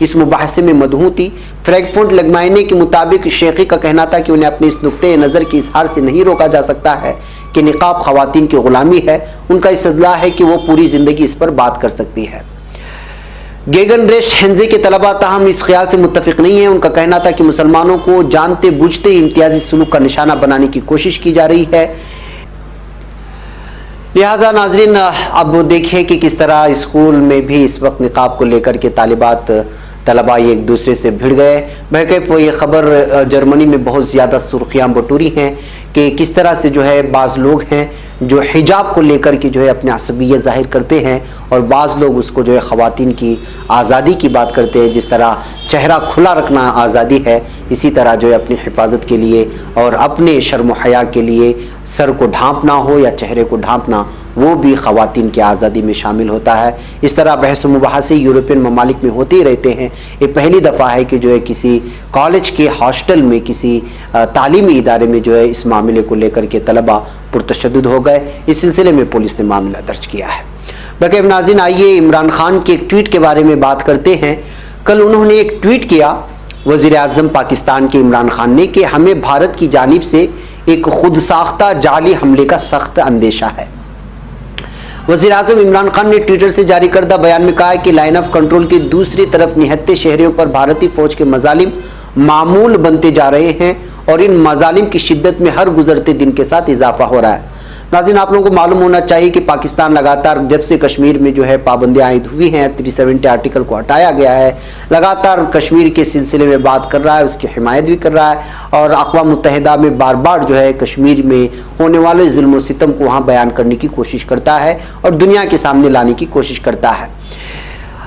اس مباحثے میں مدعو تھی۔ فرینکفرٹ لگمائنے کے مطابق شیخی کا کہنا تھا کہ انہیں اپنے اس نقطۂ نظر کے اظہار سے نہیں روکا جا سکتا ہے کہ نقاب خواتین کی غلامی ہے۔ ان کا استدلال ہے کہ وہ پوری زندگی اس پر بات کر سکتی ہے۔ گیگن ریش ہینزے کے طلباء تاہم اس خیال سے متفق نہیں ہیں۔ ان کا کہنا تھا کہ مسلمانوں کو جانتے بوجھتے امتیازی سلوک کا نشانہ بنانے کی کوشش کی جا رہی ہے۔ لہٰذا ناظرین اب دیکھیں کہ کس طرح اسکول میں بھی اس وقت نقاب کو لے کر کے طلباء ایک دوسرے سے بھڑ گئے۔ بہرکیف یہ خبر جرمنی میں بہت زیادہ سرخیاں بٹوری ہیں کہ کس طرح سے جو ہے بعض لوگ ہیں جو حجاب کو لے کر کے جو ہے اپنے عصبیت ظاہر کرتے ہیں، اور بعض لوگ اس کو جو ہے خواتین کی آزادی کی بات کرتے ہیں۔ جس طرح چہرہ کھلا رکھنا آزادی ہے، اسی طرح جو ہے اپنی حفاظت کے لیے اور اپنے شرم و حیا کے لیے سر کو ڈھانپنا ہو یا چہرے کو ڈھانپنا، وہ بھی خواتین کی آزادی میں شامل ہوتا ہے۔ اس طرح بحث و مباحثے یورپین ممالک میں ہوتے ہی رہتے ہیں۔ یہ پہلی دفعہ ہے کہ جو ہے کسی کالج کے ہاسٹل میں، کسی تعلیمی ادارے میں جو ہے اس معاملے کو لے کر کے طلباء پرتشدد ہو گئے۔ اس سلسلے میں پولیس نے معاملہ درج کیا ہے۔ باقی ناظرین آئیے عمران خان کے ایک ٹویٹ کے بارے میں بات کرتے ہیں۔ کل انہوں نے ایک ٹویٹ کیا، وزیر اعظم پاکستان کے عمران خان نے، کہ ہمیں بھارت کی جانب سے ایک خود ساختہ جعلی حملے کا سخت اندیشہ ہے۔ وزیر اعظم عمران خان نے ٹویٹر سے جاری کردہ بیان میں کہا کہ لائن آف کنٹرول کی دوسری طرف نہتے شہریوں پر بھارتی فوج کے مظالم معمول بنتے جا رہے ہیں اور ان مظالم کی شدت میں ہر گزرتے دن کے ساتھ اضافہ ہو رہا ہے۔ ناظرین آپ لوگوں کو معلوم ہونا چاہیے کہ پاکستان لگاتار جب سے کشمیر میں جو ہے پابندیاں عائد ہوئی ہیں، 370 آرٹیکل کو ہٹایا گیا ہے، لگاتار کشمیر کے سلسلے میں بات کر رہا ہے، اس کی حمایت بھی کر رہا ہے، اور اقوام متحدہ میں بار بار جو ہے کشمیر میں ہونے والے ظلم و ستم کو وہاں بیان کرنے کی کوشش کرتا ہے اور دنیا کے سامنے لانے کی کوشش کرتا ہے۔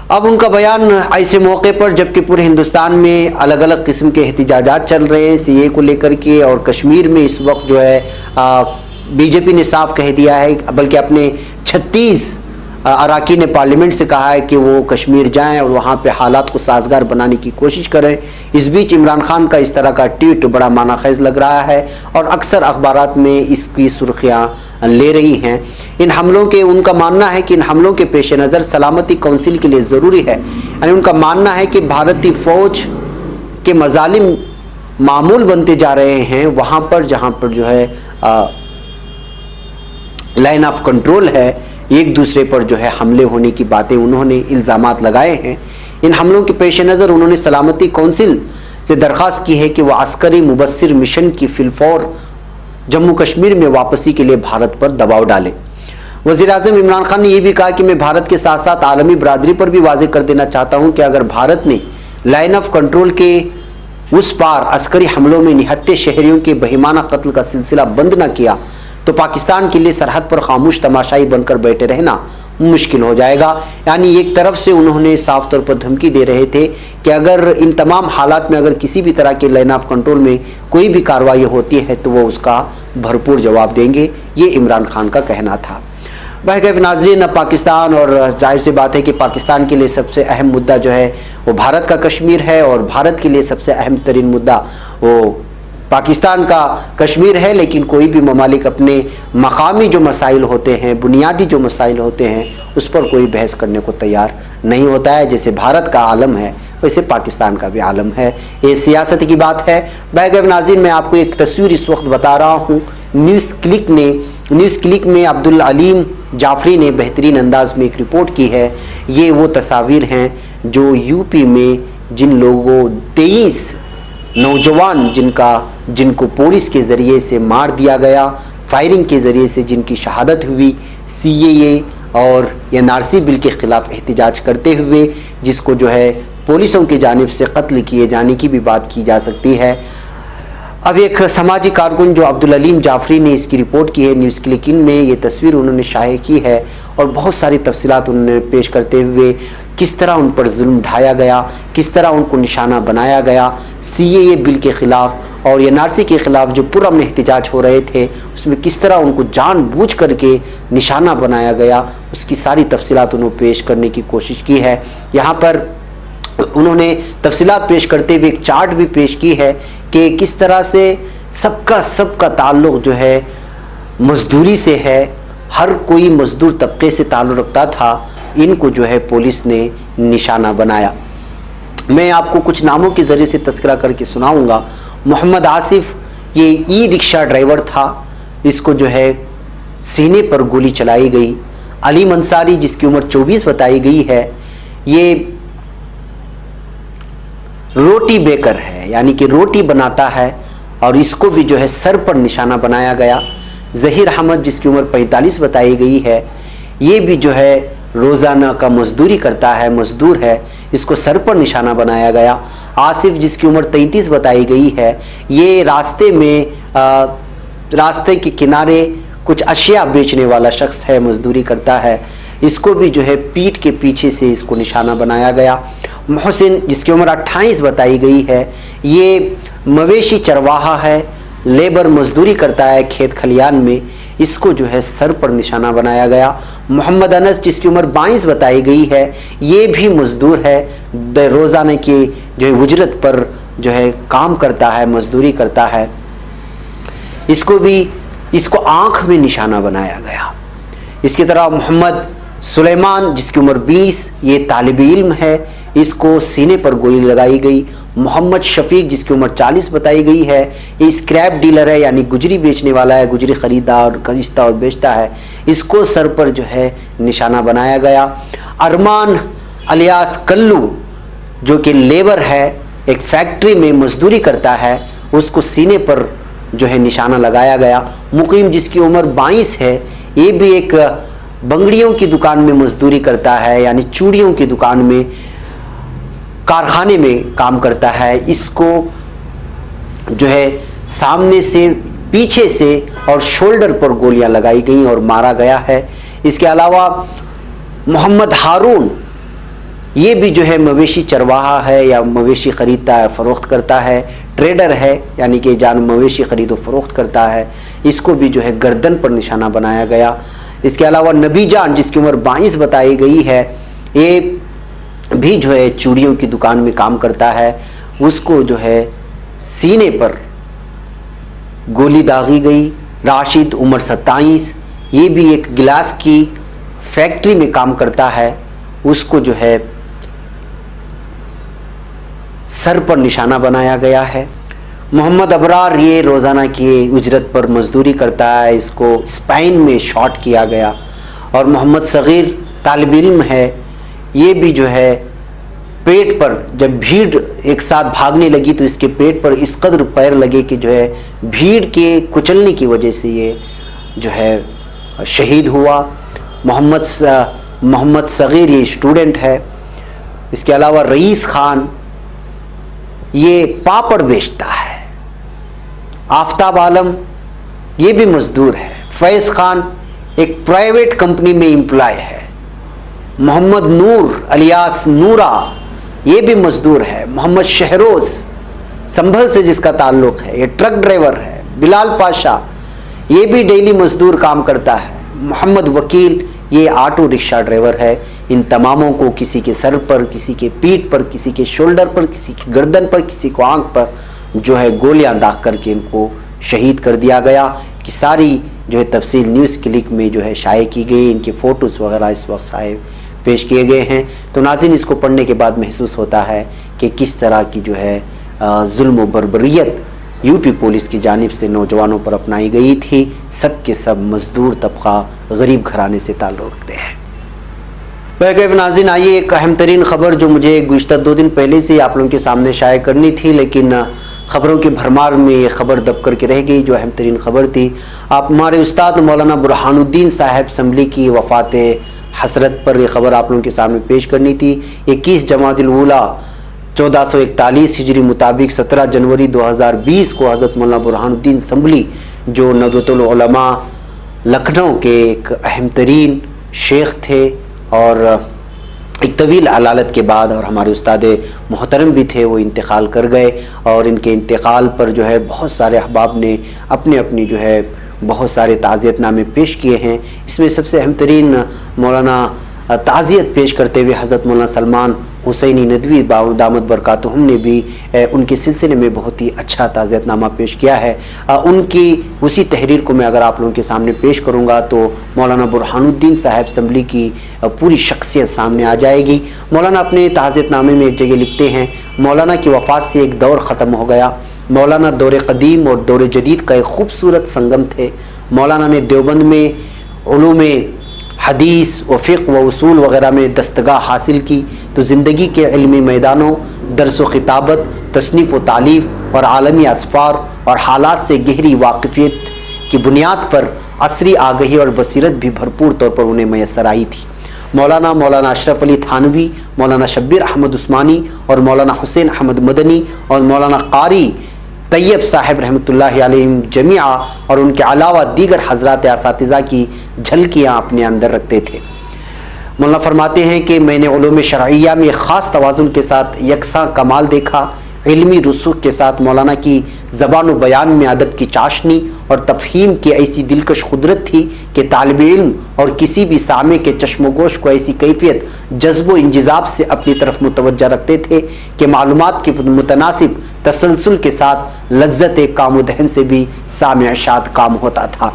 اب ان کا بیان ایسے موقع پر جبکہ پورے ہندوستان میں الگ الگ قسم کے احتجاجات چل رہے ہیں سی اے کو لے کر کے، اور کشمیر میں اس وقت جو ہے بی جے پی نے صاف کہہ دیا ہے، بلکہ اپنے 36 اراکین پارلیمنٹ سے کہا ہے کہ وہ کشمیر جائیں اور وہاں پہ حالات کو سازگار بنانے کی کوشش کریں۔ اس بیچ عمران خان کا اس طرح کا ٹویٹ بڑا معنی خیز لگ رہا ہے اور اکثر اخبارات میں اس کی سرخیاں لے رہی ہیں۔ ان کا ماننا ہے کہ ان حملوں کے پیش نظر سلامتی کونسل کے لیے ضروری ہے، یعنی ان کا ماننا ہے کہ بھارتی فوج کے مظالم معمول بنتے جا رہے ہیں وہاں پر جہاں پر جو ہے لائن آف کنٹرول ہے، ایک دوسرے پر جو ہے حملے ہونے کی باتیں انہوں نے الزامات لگائے ہیں۔ ان حملوں کے پیش نظر انہوں نے سلامتی کونسل سے درخواست کی ہے کہ وہ عسکری مبصر مشن کی فی الفور جموں کشمیر میں واپسی کے لیے بھارت پر دباؤ ڈالے۔ وزیر اعظم عمران خان نے یہ بھی کہا کہ میں بھارت کے ساتھ ساتھ عالمی برادری پر بھی واضح کر دینا چاہتا ہوں کہ اگر بھارت نے لائن آف کنٹرول کے اس پار عسکری حملوں میں نہتے شہریوں کے بہیمانہ قتل کا سلسلہ بند نہ کیا تو پاکستان کے لیے سرحد پر خاموش تماشائی بن کر بیٹھے رہنا مشکل ہو جائے گا۔ یعنی ایک طرف سے انہوں نے صاف طور پر دھمکی دے رہے تھے کہ اگر ان تمام حالات میں اگر کسی بھی طرح کے لائن آف کنٹرول میں کوئی بھی کارروائی ہوتی ہے تو وہ اس کا بھرپور جواب دیں گے، یہ عمران خان کا کہنا تھا۔ بہرکیف ناظرین پاکستان، اور ظاہر سی بات ہے کہ پاکستان کے لیے سب سے اہم مدعا جو ہے وہ بھارت کا کشمیر ہے، اور بھارت کے لیے سب سے اہم ترین مدعا وہ پاکستان کا کشمیر ہے، لیکن کوئی بھی ممالک اپنے مقامی جو مسائل ہوتے ہیں، بنیادی جو مسائل ہوتے ہیں، اس پر کوئی بحث کرنے کو تیار نہیں ہوتا ہے۔ جیسے بھارت کا عالم ہے ویسے پاکستان کا بھی عالم ہے، یہ سیاست کی بات ہے۔ بہرکیف ناظرین میں آپ کو ایک تصویر اس وقت بتا رہا ہوں، نیوز کلک میں عبدالعلیم جعفری نے بہترین انداز میں ایک رپورٹ کی ہے۔ یہ وہ تصاویر ہیں جو یو پی میں جن لوگوں 23 نوجوان جن کو پولیس کے ذریعے سے مار دیا گیا، فائرنگ کے ذریعے سے جن کی شہادت ہوئی، سی اے اے اور این آر سی بل کے خلاف احتجاج کرتے ہوئے، جس کو جو ہے پولیسوں کی جانب سے قتل کیے جانے کی بھی بات کی جا سکتی ہے۔ اب ایک سماجی کارکن جو عبدالعلیم جعفری نے اس کی رپورٹ کی ہے، نیوز کلک میں یہ تصویر انہوں نے شائع کی ہے، اور بہت ساری تفصیلات انہوں نے پیش کرتے ہوئے کس طرح ان پر ظلم ڈھایا گیا، کس طرح ان کو نشانہ بنایا گیا، سی اے اے بل کے خلاف اور این آر سی کے خلاف جو پرامن احتجاج ہو رہے تھے، اس میں کس طرح ان کو جان بوجھ کر کے نشانہ بنایا گیا، اس کی ساری تفصیلات انہوں نے پیش کرنے کی کوشش کی ہے۔ یہاں پر انہوں نے تفصیلات پیش کرتے ہوئے ایک چارٹ بھی پیش کی ہے کہ کس طرح سے سب کا تعلق جو ہے مزدوری سے ہے، ہر کوئی مزدور طبقے سے تعلق رکھتا تھا، ان کو جو ہے پولیس نے نشانہ بنایا۔ میں آپ کو کچھ ناموں کے ذریعے سے تذکرہ کر کے سناؤں گا۔ محمد آصف یہ ای رکشہ ڈرائیور تھا، اس کو جو ہے سینے پر گولی چلائی گئی۔ علیم انصاری جس کی عمر 24 بتائی گئی ہے، یہ روٹی بیکر ہے، یعنی کہ روٹی بناتا ہے، اور اس کو بھی جو ہے سر پر نشانہ بنایا گیا۔ ظہیر احمد جس کی عمر 45 بتائی گئی ہے، یہ بھی جو ہے روزانہ کا مزدوری کرتا ہے، مزدور ہے، اس کو سر پر نشانہ بنایا گیا۔ آصف جس کی عمر 33 بتائی گئی ہے، یہ راستے کے کنارے کچھ اشیاء بیچنے والا شخص ہے، مزدوری کرتا ہے، اس کو بھی جو ہے پیٹھ کے پیچھے سے اس کو نشانہ بنایا گیا۔ محسن جس کی عمر 28 بتائی گئی ہے، یہ مویشی چرواہا ہے، لیبر مزدوری کرتا ہے کھیت کھلیان میں، اس کو جو ہے سر پر نشانہ بنایا گیا۔ محمد انس جس کی عمر 22 بتائی گئی ہے، یہ بھی مزدور ہے، روزانہ کی جو ہے اجرت پر جو ہے کام کرتا ہے، مزدوری کرتا ہے، اس کو آنکھ میں نشانہ بنایا گیا۔ اس کی طرح محمد سلیمان جس کی عمر 20، یہ طالب علم ہے، اس کو سینے پر گولی لگائی گئی۔ محمد شفیق جس کی عمر 40 بتائی گئی ہے، یہ اسکریپ ڈیلر ہے، یعنی گجری بیچنے والا ہے، گجری خریدتا اور بیچتا ہے، اس کو سر پر جو ہے نشانہ بنایا گیا۔ ارمان الیاس کلو جو کہ لیبر ہے، ایک فیکٹری میں مزدوری کرتا ہے، اس کو سینے پر جو ہے نشانہ لگایا گیا۔ مقیم جس کی عمر 22 ہے، یہ بھی ایک بنگڑیوں کی دکان میں مزدوری کرتا ہے، یعنی چوڑیوں کی دکان میں، کارخانے میں کام کرتا ہے، اس کو جو ہے سامنے سے، پیچھے سے اور شولڈر پر گولیاں لگائی گئیں اور مارا گیا ہے۔ اس کے علاوہ محمد ہارون یہ بھی جو ہے مویشی چرواہا ہے، یا مویشی خریدتا ہے، فروخت کرتا ہے، ٹریڈر ہے، یعنی کہ مویشی خرید و فروخت کرتا ہے، اس کو بھی جو ہے گردن پر نشانہ بنایا گیا۔ اس کے علاوہ نبی جان جس کی عمر 22 بتائی گئی ہے، یہ بھی جو ہے چوڑیوں کی دکان میں کام کرتا ہے، اس کو جو ہے سینے پر گولی داغی گئی۔ راشد عمر 27، یہ بھی ایک گلاس کی فیکٹری میں کام کرتا ہے، اس کو جو ہے سر پر نشانہ بنایا گیا ہے۔ محمد ابرار یہ روزانہ کی اجرت پر مزدوری کرتا ہے، اس کو اسپائن میں شاٹ کیا گیا۔ اور محمد صغیر طالب علم ہے، یہ بھی جو ہے پیٹ پر، جب بھیڑ ایک ساتھ بھاگنے لگی تو اس کے پیٹ پر اس قدر پیر لگے کہ جو ہے بھیڑ کے کچلنے کی وجہ سے یہ جو ہے شہید ہوا۔ محمد صغیر یہ اسٹوڈنٹ ہے۔ اس کے علاوہ رئیس خان یہ پاپڑ بیچتا ہے۔ آفتاب عالم یہ بھی مزدور ہے۔ فیض خان ایک پرائیویٹ کمپنی میں امپلائی ہے۔ محمد نور الیاس نورا یہ بھی مزدور ہے۔ محمد شہروز سنبھل سے جس کا تعلق ہے، یہ ٹرک ڈرائیور ہے۔ بلال پاشا یہ بھی ڈیلی مزدور کام کرتا ہے۔ محمد وکیل یہ آٹو رکشہ ڈرائیور ہے۔ ان تماموں کو کسی کے سر پر، کسی کے پیٹھ پر، کسی کے شولڈر پر، کسی کی گردن پر، کسی کو آنکھ پر جو ہے گولیاں داغ کر کے ان کو شہید کر دیا گیا۔ کہ ساری جو ہے تفصیل نیوز کلک میں جو ہے شائع کی گئی، ان کے فوٹوز وغیرہ اس وقت پیش کیے گئے ہیں۔ تو ناظرین، اس کو پڑھنے کے بعد محسوس ہوتا ہے کہ کس طرح کی جو ہے ظلم و بربریت یو پی پولیس کی جانب سے نوجوانوں پر اپنائی گئی تھی۔ سب کے سب مزدور طبقہ، غریب گھرانے سے تعلق رکھتے ہیں۔ بہرکیف ناظرین، آئیے ایک اہم ترین خبر جو مجھے گزشتہ 2 دن پہلے سے آپ لوگوں کے سامنے شائع کرنی تھی، لیکن خبروں کے بھرمار میں یہ خبر دب کر کے رہ گئی، جو اہم ترین خبر تھی۔ آپ ہمارے استاد مولانا برہان الدین صاحب اسمبلی کی وفات حسرت پر یہ خبر آپ لوگوں کے سامنے پیش کرنی تھی۔ 21 جمادی الاولیٰ 1441 ہجری مطابق 17 جنوری 2020 کو حضرت مولانا برہان الدین اسمبلی جو ندوۃ العلماء لکھنؤ کے ایک اہم ترین شیخ تھے اور ایک طویل علالت کے بعد، اور ہمارے استاد محترم بھی تھے، وہ انتقال کر گئے۔ اور ان کے انتقال پر جو ہے بہت سارے احباب نے اپنی جو ہے بہت سارے تعزیت نامے پیش کیے ہیں۔ اس میں سب سے اہم ترین مولانا تعزیت پیش کرتے ہوئے حضرت مولانا سلمان حسینی ندوی دامت برکاتہم نے بھی ان کے سلسلے میں بہت ہی اچھا تعزیت نامہ پیش کیا ہے. ان کی اسی تحریر کو میں اگر آپ لوگوں کے سامنے پیش کروں گا تو مولانا برہان الدین صاحب اسمبلی کی پوری شخصیت سامنے آ جائے گی. مولانا اپنے تعزیت نامے میں ایک جگہ لکھتے ہیں، مولانا کی وفات سے ایک دور ختم ہو گیا. مولانا دور قدیم اور دور جدید کا ایک خوبصورت سنگم تھے. مولانا نے دیوبند میں علوم حدیث و فقہ و اصول وغیرہ میں دستگاہ حاصل کی تو زندگی کے علمی میدانوں، درس و خطابت، تصنیف و تالیف اور عالمی اسفار اور حالات سے گہری واقفیت کی بنیاد پر عصری آگہی اور بصیرت بھی بھرپور طور پر انہیں میسر آئی تھی. مولانا اشرف علی تھانوی، مولانا شبیر احمد عثمانی اور مولانا حسین احمد مدنی اور مولانا قاری طیب صاحب رحمۃ اللہ علیہم جمیعہ اور ان کے علاوہ دیگر حضرات اساتذہ کی جھلکیاں اپنے اندر رکھتے تھے. مولانا فرماتے ہیں کہ میں نے علوم شرعیہ میں خاص توازن کے ساتھ یکساں کمال دیکھا. علمی رسوخ کے ساتھ مولانا کی زبان و بیان میں ادب کی چاشنی اور تفہیم کی ایسی دلکش قدرت تھی کہ طالب علم اور کسی بھی سامع کے چشم و گوش کو ایسی کیفیت جذب و انجذاب سے اپنی طرف متوجہ رکھتے تھے کہ معلومات کے متناسب تسلسل کے ساتھ لذت کام و دہن سے بھی سامع شاد کام ہوتا تھا.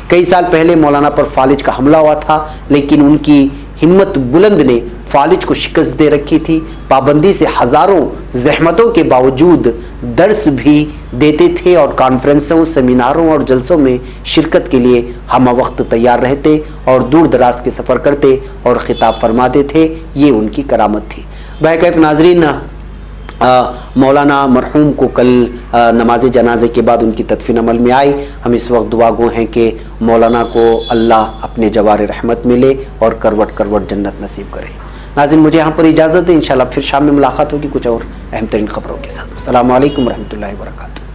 کئی سال پہلے مولانا پر فالج کا حملہ ہوا تھا، لیکن ان کی ہمت بلند نے فالج کو شکست دے رکھی تھی. پابندی سے ہزاروں زحمتوں کے باوجود درس بھی دیتے تھے اور کانفرنسوں، سیمیناروں اور جلسوں میں شرکت کے لیے ہمہ وقت تیار رہتے اور دور دراز کے سفر کرتے اور خطاب فرماتے تھے. یہ ان کی کرامت تھی. بہرکیف ناظرین، مولانا مرحوم کو کل نماز جنازے کے بعد ان کی تدفین عمل میں آئی. ہم اس وقت دعا گو ہیں کہ مولانا کو اللہ اپنے جوار رحمت ملے اور کروٹ کروٹ جنت نصیب کرے. ناظرین، مجھے یہاں پر اجازت ہے، انشاءاللہ پھر شام میں ملاقات ہوگی کچھ اور اہم ترین خبروں کے ساتھ. السلام علیکم ورحمۃ اللہ وبرکاتہ.